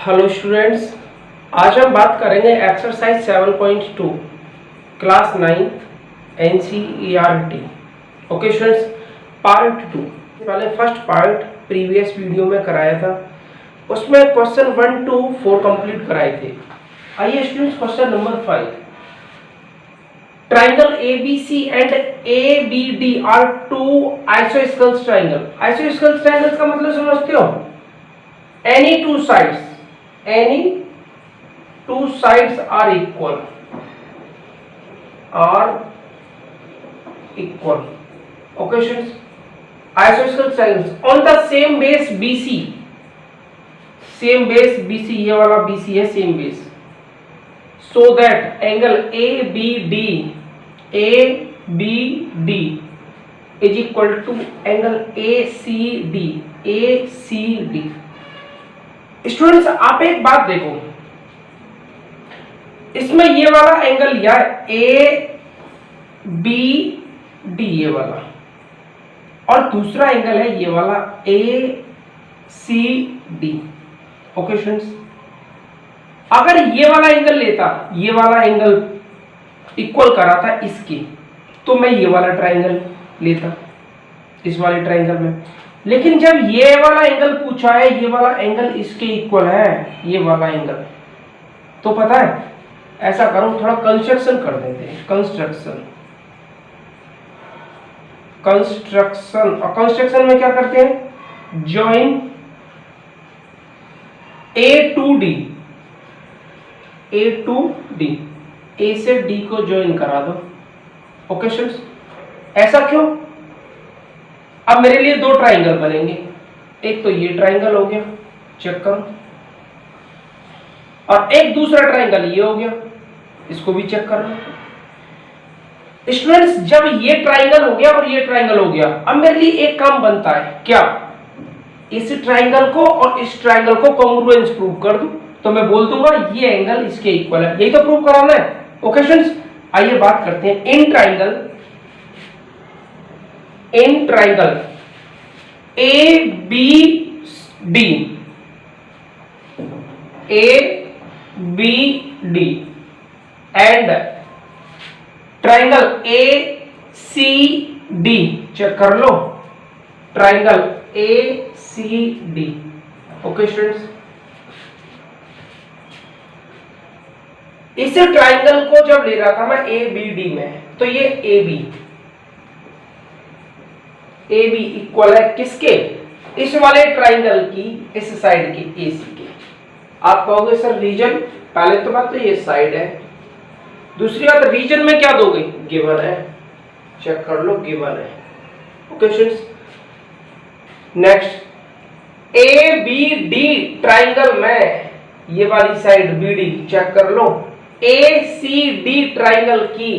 Hello students, आज हम बात करेंगे exercise 7.2 class 9th NCERT. Okay students, part 2। पहले फर्स्ट पार्ट प्रीवियस वीडियो में कराया था, उसमें क्वेश्चन 1 to 4 कंप्लीट कराए थे। आइए students, question number 5। Triangle ABC and ABD are two isosceles triangle. Isosceles triangles का मतलब समझते हो? Any two sides are equal. Okay students, isosceles triangles on the same base BC, ये वाला BC है same base, so that angle ABD is equal to angle ACD। Students आप एक बात देखो, इसमें ये वाला एंगल या ABD ये वाला, और दूसरा एंगल है ये वाला ACD। ओके स्टूडेंट्स, अगर ये वाला एंगल लेता, ये वाला एंगल इक्वल करा था इसके, तो मैं ये वाला ट्राइंगल लेता इस वाले ट्राइंगल में। लेकिन जब ये वाला एंगल पूछा है, ये वाला एंगल इसके इक्वल है, ये वाला एंगल, तो पता है ऐसा करो, थोड़ा कंस्ट्रक्शन कर देते हैं। कंस्ट्रक्शन और में क्या करते हैं? Join A to D, A से D को ज्वाइन करा दो। ओके स्टूडेंट्स, ऐसा क्यों? अब मेरे लिए दो ट्राइंगल बनेंगे, एक तो ये ट्राइंगल हो गया, चेक करो, और एक दूसरा ट्राइंगल ये हो गया, इसको भी चेक कर लो। स्टूडेंट्स, जब ये ट्राइंगल हो गया और ये ट्राइंगल हो गया, अब मेरे लिए एक काम बनता है, क्या? इस ट्राइंगल को और इस ट्राइंगल को कॉन्ग्रुएंस प्रूव कर दूं, तो मैं बोल दूंगा ये एंगल इसके इक्वल है। यही तो प्रूव कराना है। ओके स्टूडेंट्स, आइए बात करते हैं इन triangle ABD and triangle ACD। Check कर लो, ट्राइंगल ACD। ओके स्टूडेंट्स, इस ट्राइंगल को जब ले रहा था मैं ABD में, तो ये AB इक्वल है किसके? इस वाले ट्राइंगल की इस साइड की AC के। आप कहोगे सर रीजन, पहले तो बात तो ये साइड है, दूसरी बात रीजन में क्या दोगे? गिवन है, चेक कर लो, गिवन है। Okay students, next ABD triangle में ये वाली साइड BD, चेक कर लो, ACD ट्राइंगल की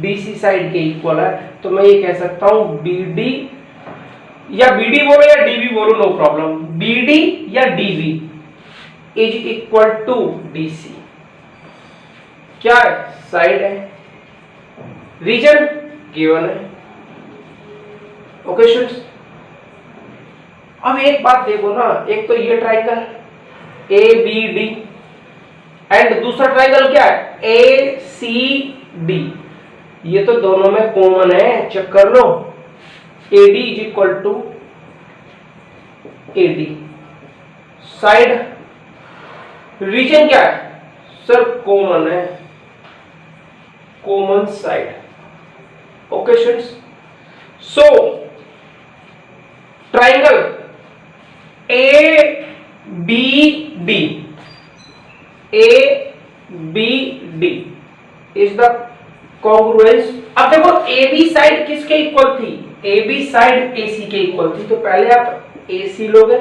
BC साइड के इक्वल है, तो मैं ये कह सकता हूं BD या BD बोलो या DB बोलो, नो प्रॉब्लम, BD या DB is equal to DC। क्या है? साइड है, रीजन गिवन है। ओके स्टूडेंट्स, अब एक बात देखो ना, एक तो ये ट्राइंगल ABD एंड दूसरा ट्राइंगल क्या है? ACD। ये तो दोनों में कॉमन है, चेक कर लो, AD is equal to AD। Side, reason क्या है? सर कॉमन है, common side. Okay students, so triangle ABD is the congruence. अब देखो AB साइड किसके इक्वल थी? AB साइड AC के इक्वल थी, तो पहले आप AC लोगे,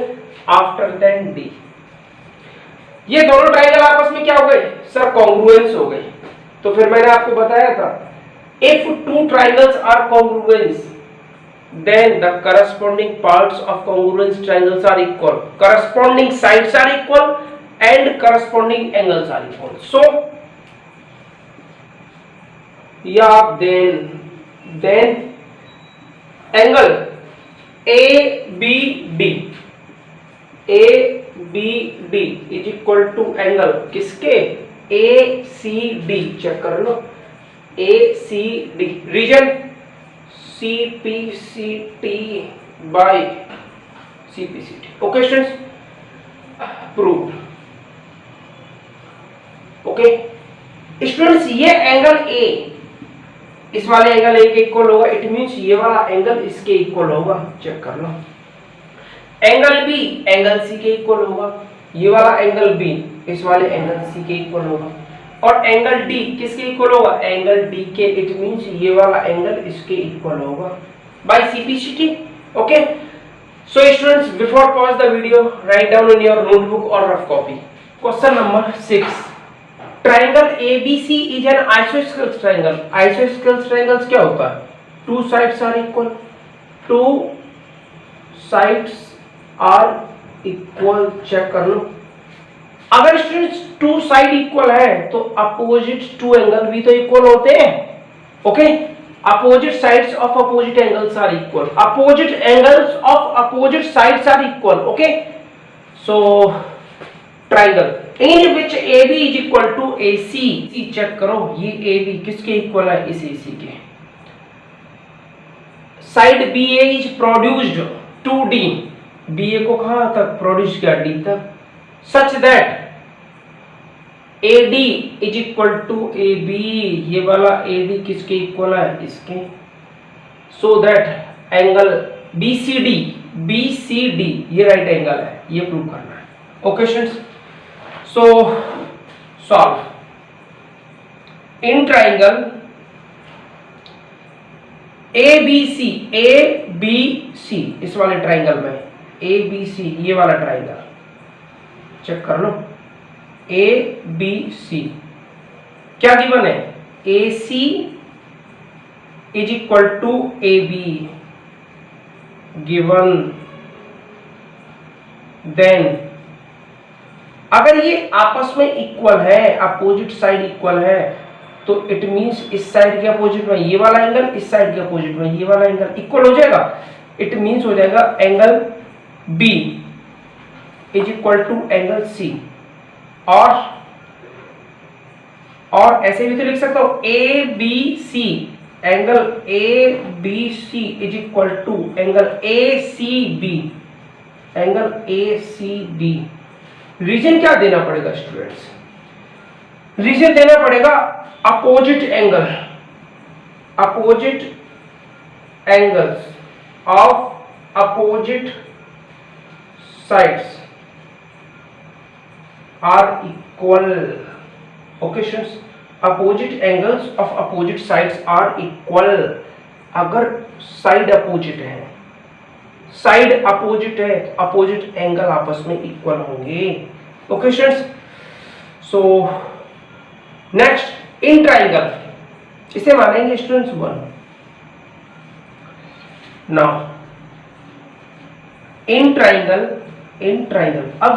आफ्टर देन D। ये दोनों ट्राइंगल आपस में क्या हो गए? सर कॉन्ग्रुएंस हो गए। तो फिर मैंने आपको बताया था, if two triangles are congruence then the corresponding parts of congruent triangles are equal, corresponding sides are equal and corresponding angles are equal. So then angle ABD A B D is equal to angle किसके, A C D, check कर लो, A C D, reason C P C T by C P C T. Okay students, proved. Okay students, ये angle A इस वाले angle A के equal होगा, it means ये वाला एंगल इसके इक्वल होगा, चेक कर लो। एंगल बी एंगल सी के इक्वल होगा, ये वाला एंगल बी इस वाले एंगल सी के इक्वल होगा, और एंगल डी किसके इक्वल होगा, एंगल डी के, इट मींस ये वाला एंगल इसके इक्वल होगा by CPCT. Okay, so students, before pause the video, write down in your notebook और rough copy question number 6। Triangle ABC is an isosceles triangle। isosceles triangles क्या होता है, two sides are equal, two sides are equal, check कर लो। अगर students to side equal है तो opposite to angle भी तो इक्वल होते हैं। Okay, opposite sides of opposite angles are equal, opposite angles of opposite sides are equal. Okay, so triangle in which AB is equal to AC, check करो, ये AB किसके equal है, इस AC के। Side BA is produced 2D, BA को कहां तक produce किया, D तक, such that AD is equal to AB, ये वाला AD किसके इक्वल है, इसके, सो दैट एंगल BCD ये राइट एंगल है, ये प्रूव करना है। Okay students, so solve in triangle ABC इस वाले ट्राइंगल में ABC, ये वाला ट्राइंगल चेक कर लो, ABC क्या गिवन है, AC is equal to AB given, then अगर ये आपस में इक्वल है, अपोजिट साइड इक्वल है, तो इट मींस इस साइड के अपोजिट में ये वाला एंगल, इस साइड के अपोजिट में ये वाला एंगल इक्वल हो जाएगा, इट मींस हो जाएगा angle B is equal to angle C, और ऐसे भी तो लिख सकता हूं ABC, angle ABC is equal to angle ACB। Reason क्या देना पड़ेगा स्टूडेंट्स, रीजन देना पड़ेगा opposite angles of opposite sides are equal. Okay students, opposite angles of opposite sides are equal, अगर साइड अपोजिट है, साइड अपोजिट है, opposite angle आपस में इक्वल होंगे। Okay students, so next in triangle, इसे मानेंगे स्टूडेंट्स 1। नाउ इन ट्राइंगल अब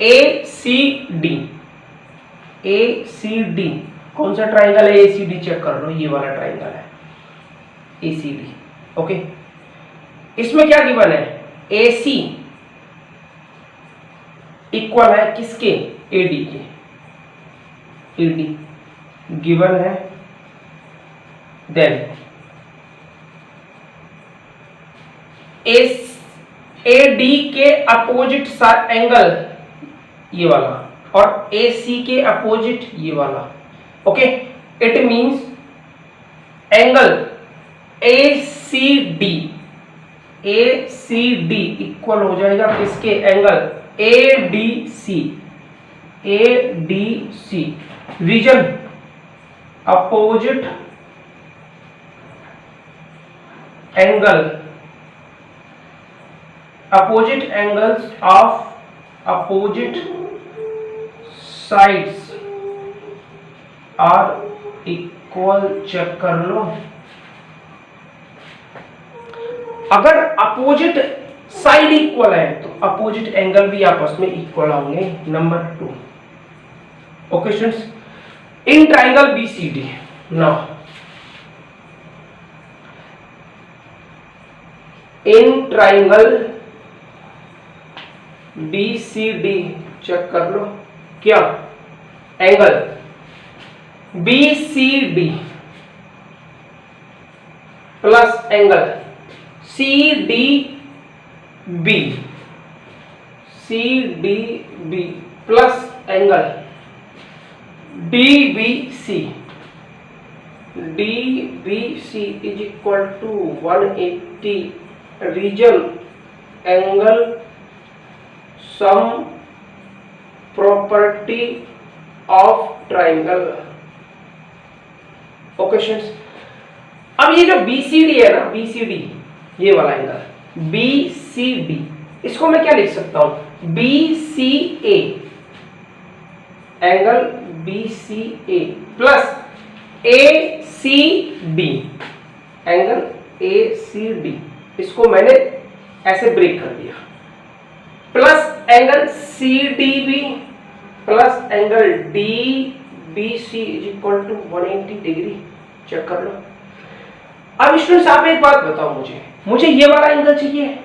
ACD कौन सा ट्राइंगल है, ACD चेक कर लो, ये वाला ट्राइंगल है ACD। ओके, इसमें क्या गिवन है, AC इक्वल है किसके, AD के, AD गिवन है, देन AD के अपोजिट एंगल ये वाला, और AC के अपोजिट ये वाला। Okay, it means angle ACD equal हो जाएगा किसके, angle ADC, reason opposite angles of opposite sides are equal, check कर लो। अगर अपोजिट साइड इक्वल है तो अपोजिट एंगल भी आपस में इक्वल होंगे। Number 2। Okay students, in triangle BCD, now in triangle BCD check कर लो, क्या angle BCD plus angle CDB plus angle DBC is equal to 180 reason angle sum property of triangle. Okay students, अब ये जो BCD है ना, BCD ये वाला एंगल BCD, इसको मैं क्या लिख सकता हूं, BCA angle BCA plus ACD angle ACD, इसको मैंने ऐसे ब्रेक कर दिया, plus angle CDB plus angle DBC is equal to 180 degree. Check कर लो। अब स्टूडेंट्स आप एक बात बताओ, मुझे ये वाला एंगल चाहिए,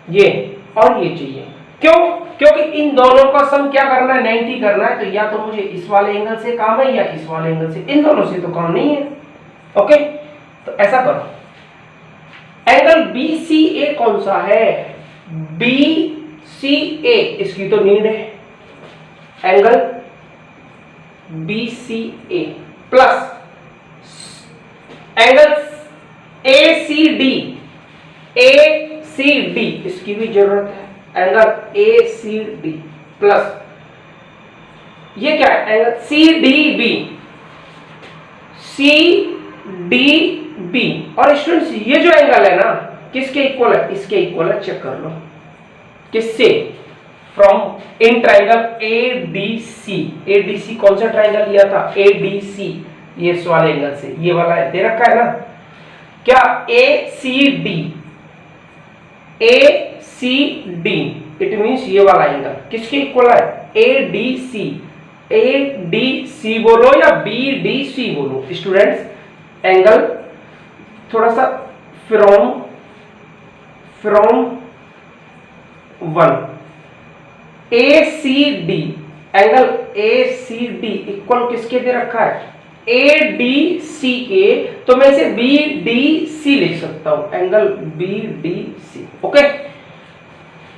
ये और ये चाहिए, क्यों? क्योंकि इन दोनों का सम क्या करना है, 90 करना है, तो या तो मुझे इस वाले एंगल से काम है या इस वाले एंगल से, इन दोनों से तो काम नहीं है। ओके, तो ऐसा करो, एंगल BCA कौन सा है, BCA इसकी तो नीड है, angle BCA plus angle ACD इसकी भी जरूरत है, एंगल ACD प्लस ये क्या है, एंगल CDB। और स्टूडेंट्स ये जो एंगल है ना, किसके इक्वल है, इसके इक्वल है। चेक कर लो, किससे, फ्रॉम इन ट्राइंगल ADC कौन सा ट्राइंगल लिया था, ADC, ये इस वाले एंगल से, ये वाला है दे रखा है ना, क्या ACD इट मींस ये वाला एंगल किसके इक्वल है, ADC बोलो या BDC बोलो स्टूडेंट्स, एंगल थोड़ा सा from 1 ACD angle ACD equal किसके दे रखा है, ADCA, तो मैं इसे BDC लिख सकता हूं, एंगल BDC। ओके,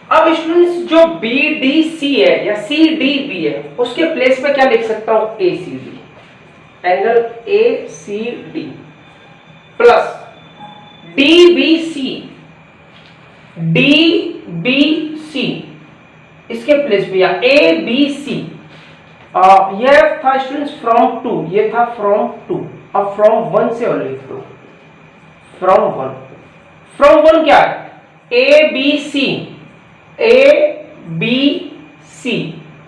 अब स्टूडेंट्स जो BDC है या CDB है, उसके प्लेस पे क्या लिख सकता हूं, ACD, angle ACD plus DBC इसके प्लेस पे या ABC, ये था स्टूडेंट्स फ्रॉम 2, ये था फ्रॉम 2, अब फ्रॉम 1 से और लिख दो, फ्रॉम 1 क्या है, ABC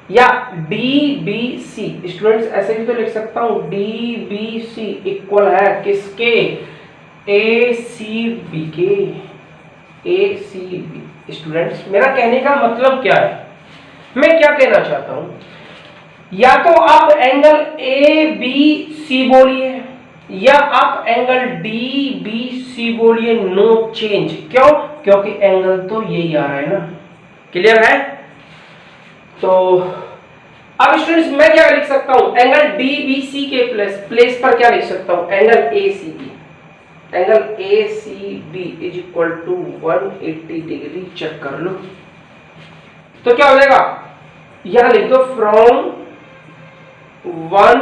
या DBC स्टूडेंट्स, ऐसे भी तो लिख सकता हूं, DBC इक्वल है किसके, ACB के, ACB। स्टूडेंट्स मेरा कहने का मतलब क्या है, मैं क्या कहना चाहता हूं, या तो आप एंगल ABC बोलिए या आप एंगल DBC बोलिए, नो चेंज। क्यों? क्योंकि एंगल तो यही आ रहा है ना, क्लियर है? तो अब स्टूडेंट्स मैं क्या लिख सकता हूं, एंगल DBC के प्लेस पर क्या लिख सकता हूं, angle ACB is equal to 180 degree. Check कर लो, तो क्या हो जाएगा, यहां लिख दो from 1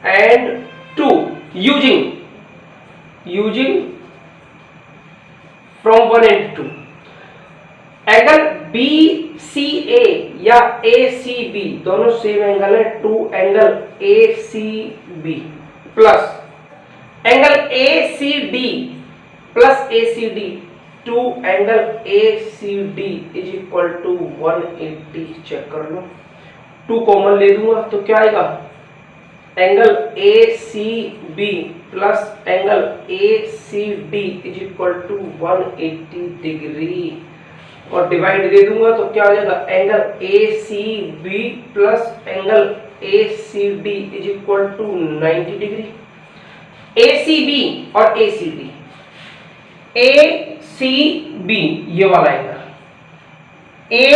and 2 using from 1 and 2 angle BCA या ACB दोनों सेम एंगल है, 2 angle ACB plus angle ACD plus ACD 2 angle ACD is equal to 180। Check कर लो, 2 कॉमन ले दूंगा तो क्या आएगा, angle ACB plus angle ACD is equal to 180 degree, और डिवाइड दे दूंगा तो क्या हो जाएगा, angle ACB plus angle ACD is equal to 90 degree. ACB और ACB ये वाला एंगल ए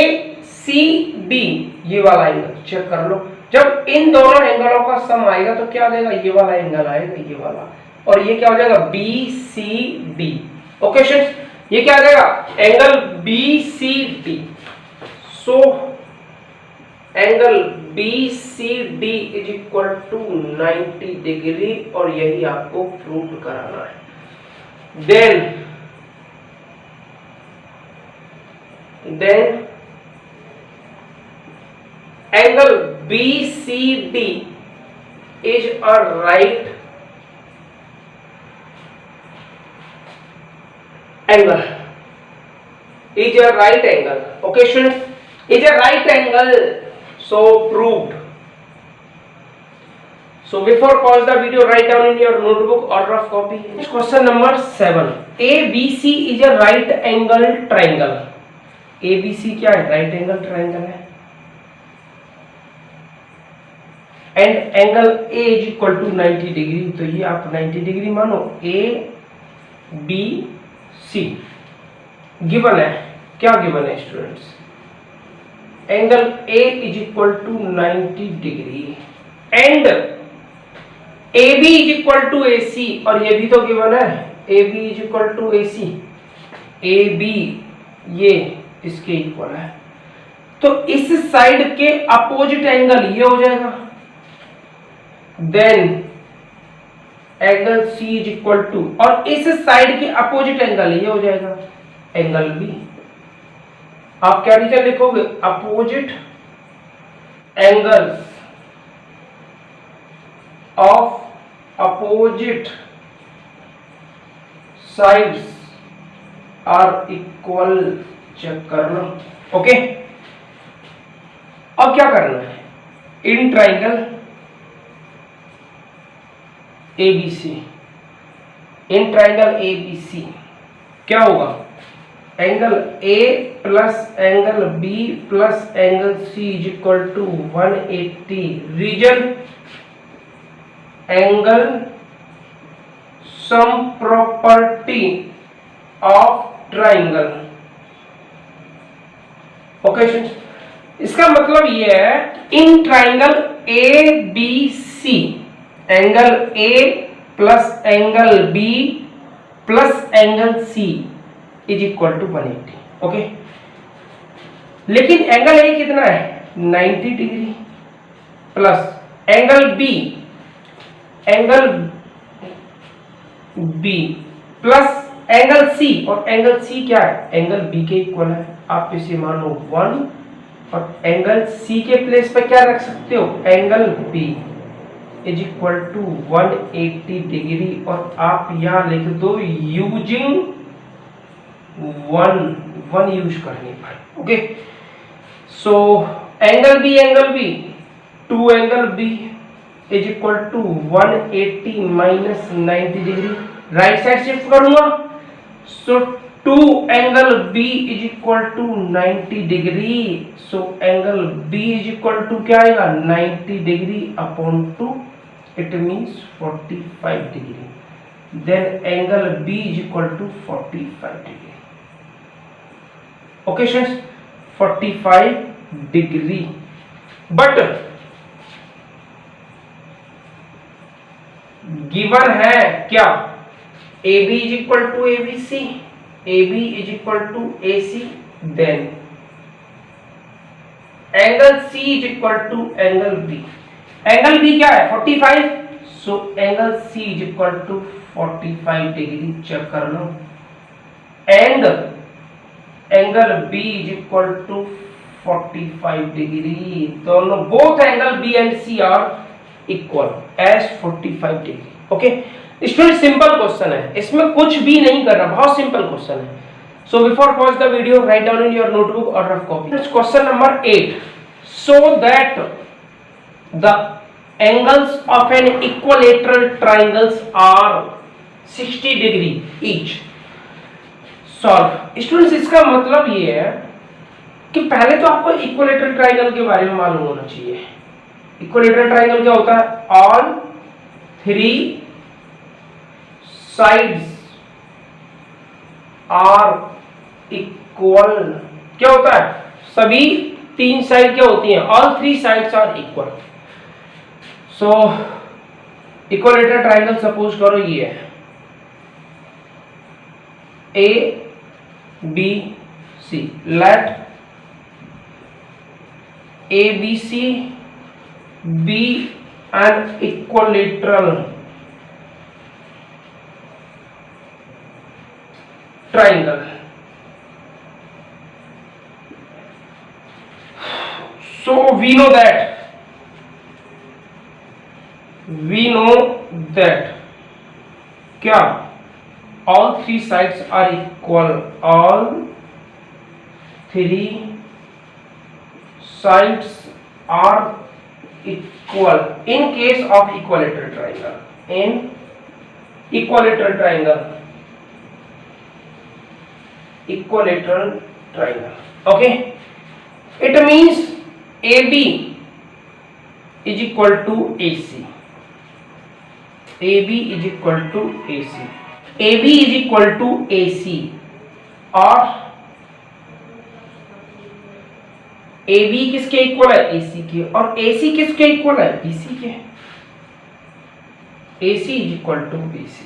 सी डी ये वाला एंगल चेक कर लो। जब इन दोनों एंगलों का सम आएगा तो क्या देगा, ये वाला एंगल आएगा, ये वाला, और ये क्या हो जाएगा, B C D. Okay students, ये क्या आ जाएगा, angle B C D. So angle B C D is equal to 90 degree, और यही आपको प्रूव कराना है। Then angle BCD is a right angle. Is a right angle. Okay, students. Is a right angle. So proved. So before pause the video, write down in your notebook or rough copy. Question number 7. ABC is a right angle triangle. ABC क्या है, right angle triangle है। And angle A is equal to 90 degree, तो ये आप 90 degree मानो। ए B सी given है, क्या given है students, angle A is equal to 90 degree and A B is equal to A C, और ये भी तो गिवन है, A B is equal to A C, A B ये इसके इक्वल है, तो इस साइड के अपोजिट एंगल ये हो जाएगा। Then angle C is equal to, और इस साइड के अपोजिट एंगल ये हो जाएगा एंगल B। आप क्या रीजन लिखोगे, opposite angles of opposite sides are equal, check करना। ओके, अब क्या करना है, in triangle ABC, in triangle ABC क्या होगा, angle A plus angle B plus angle C is equal to 180। Reason angle sum property of triangle. Okay, इसका मतलब ये है in triangle ABC angle A plus angle B plus angle C is equal to 180। Okay, लेकिन angle A कितना है, 90 degree plus angle B plus angle C, और angle C क्या है, एंगल B के इक्वल है। आप इसे मानो 1, और एंगल C के प्लेस पे क्या रख सकते हो, angle B is equal to 180 degree, और आप यहां लिख दो यूजिंग 1 यूज करने पर। Okay, so angle B 2 angle B is equal to 180 minus 90 degree, right side shift करूंगा, so 2 angle B is equal to 90 degree, so angle B is equal to क्या आएगा, 90 degree upon 2, it means 45 degree. Then angle B is equal to 45 degree. Okay students, 45 degree. But given है क्या, AB is equal to ABC, AB is equal to AC, then angle C is equal to angle B. Angle B क्या है, 45, so angle C is equal to 45 degree, check कर लो, and angle B is equal to 45 degree, दोनों both angle B and C are equal as 45 degree. Okay student, simple question है, इसमें कुछ भी नहीं करना, बहुत सिंपल क्वेश्चन है। So before pause the video, write down in your notebook और rough copy. Question number 8, so that the angles of an equilateral triangles are 60 degree each. Solve. Students, इसका मतलब ये है कि पहले तो आपको इक्विलेटरल ट्राइंगल के बारे में मालूम होना चाहिए। इक्विलेटरल ट्राइंगल क्या होता है, ऑल 3 साइड्स आर इक्वल, क्या होता है, सभी तीन साइड क्या होती हैं, all three sides are equal. So equilateral triangle suppose करो ये है A B C, let A B C be an equilateral triangle. So we know that क्या all three sides are equal, all three sides are equal in case of equilateral triangle, in equilateral triangle, okay, it means AB is equal to AC, AB is equal to AC, AB is equal to AC, और AB किसके equal है, AC के, और AC किसके equal है, BC के, AC is equal to BC।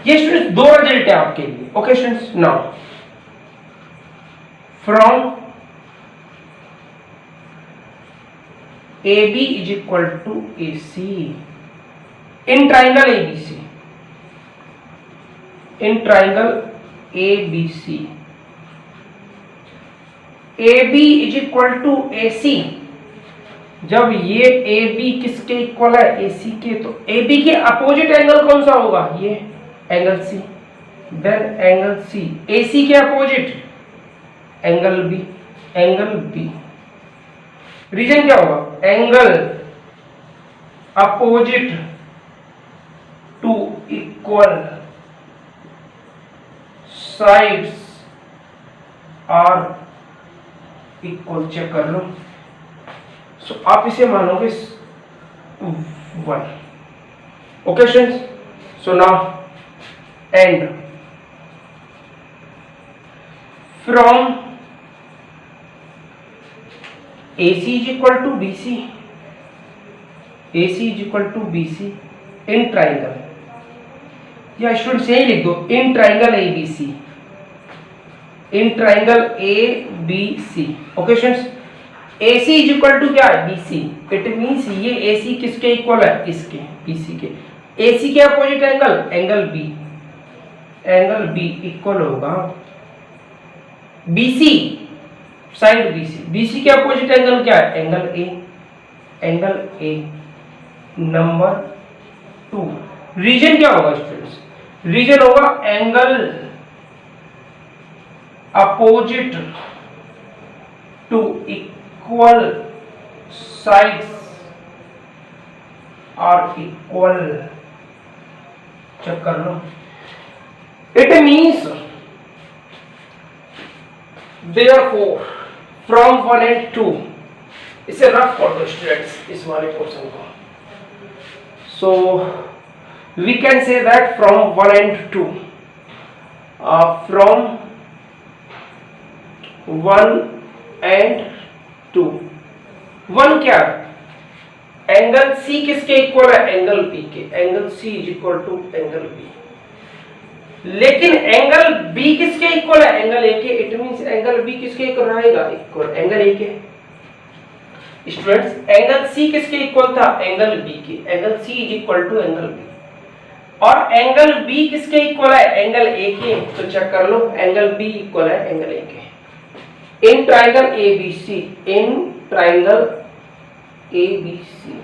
ये students दो रिजल्ट है आपके लिए। Okay students, now from AB is equal to AC in triangle ABC, in triangle ABC, AB is equal to AC। जब ये AB किसके इक्वल है, AC के, तो AB के अपोजिट एंगल कौन सा होगा, ये angle C, then angle C, AC के opposite angle B, angle B, reason क्या होगा, angle opposite to equal sides are equal, check कर लो। सो आप इसे मानोगे 1। Okay students, so now and from AC is equal to BC, AC is equal to BC in triangle, या students यही लिख दो, in triangle ABC, in triangle ABC। Okay students, AC is equal to क्या है, BC, it means ये AC किसके equal है, इसके, BC के, AC के opposite angle, angle B, angle B equal होगा BC, साइड BC, BC के अपोजिट एंगल क्या है, angle A, angle A number 2। Reason क्या होगा स्टूडेंट्स, रीजन होगा angle opposite to equal sides are equal, check कर लो। It means therefore from 1 and 2, इसे रफ कर दो स्टूडेंट्स इस वाले पोर्शन को। So we can say that from 1 and 2, from 1 and 2, 1 क्या एंगल C किसके इक्वल है, एंगल B के, angle C is equal to angle B, लेकिन एंगल B किसके इक्वल है, एंगल A के, इट मींस एंगल B किसके इक्वल रहेगा, इक्वल एंगल A के। स्टूडेंट्स एंगल C किसके इक्वल था, एंगल B के, angle C is equal to angle B, और एंगल B किसके इक्वल है, एंगल A के, तो चेक कर लो, एंगल B इक्वल है एंगल A के। In triangle ABC, in triangle ABC,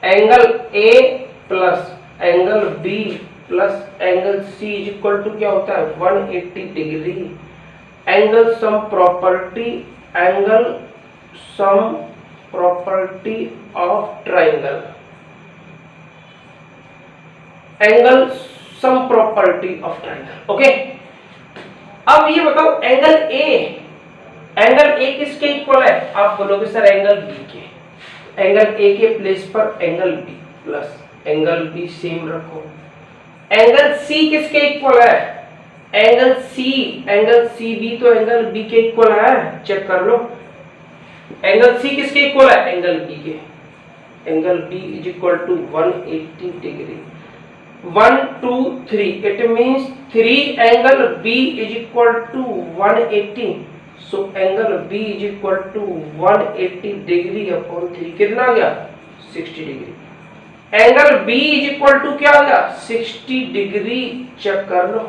angle A plus angle B plus angle C is equal to क्या होता है, 180 degree. Angle sum property, angle sum property of triangle, angle sum property of triangle. Okay, अब ये बताओ angle A किसके equal है, आप बोलोगे सर एंगल B के, एंगल A के प्लेस पर angle B plus angle B same रखो। एंगल C किसके इक्वल है, एंगल सी बी तो एंगल बी के इक्वल है, चेक कर लो। एंगल सी किसके इक्वल है? एंगल बी के। Angle B is equal to 180 degree. 1 2 3, it means 3 angle B is equal to 180। So angle B is equal to 180 degree upon 3, कितना आ गया? 60 degree. Angle B is equal to क्या आ गया? 60 degree, check कर लो,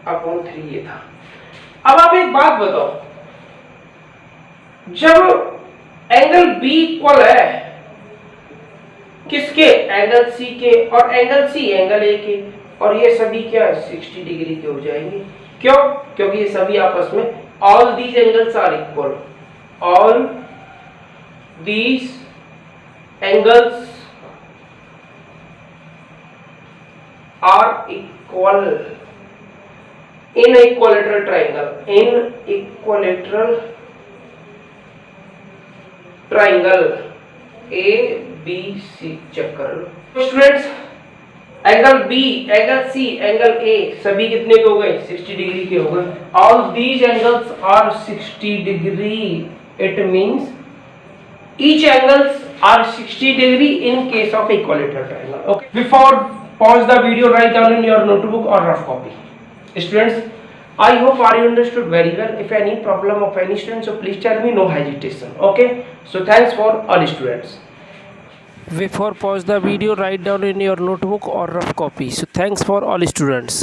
upon 3 ये था। अब आप एक बात बताओ, जब एंगल बी इक्वल है किसके? एंगल सी के, और एंगल सी एंगल ए के, और ये सभी क्या है? 60 डिग्री के हो जाएंगे। क्यों? क्योंकि ये सभी आपस में, all these angles are equal, all these angles are equal in equilateral triangle, in equilateral triangle A B C, check कर लो students. Angle B, angle C, angle A सभी कितने के हो गए? 60 डिग्री के हो गए। All these angles are 60 degree, it means each angles are 60 degree in case of equilateral triangle. Okay, before pause the video, write down in your notebook or rough copy. Students, I hope are you understood very well. If any problem of any student, so please tell me, no hesitation. Okay, so thanks for all students. Before pause the video, write down in your notebook or rough copy. So thanks for all students.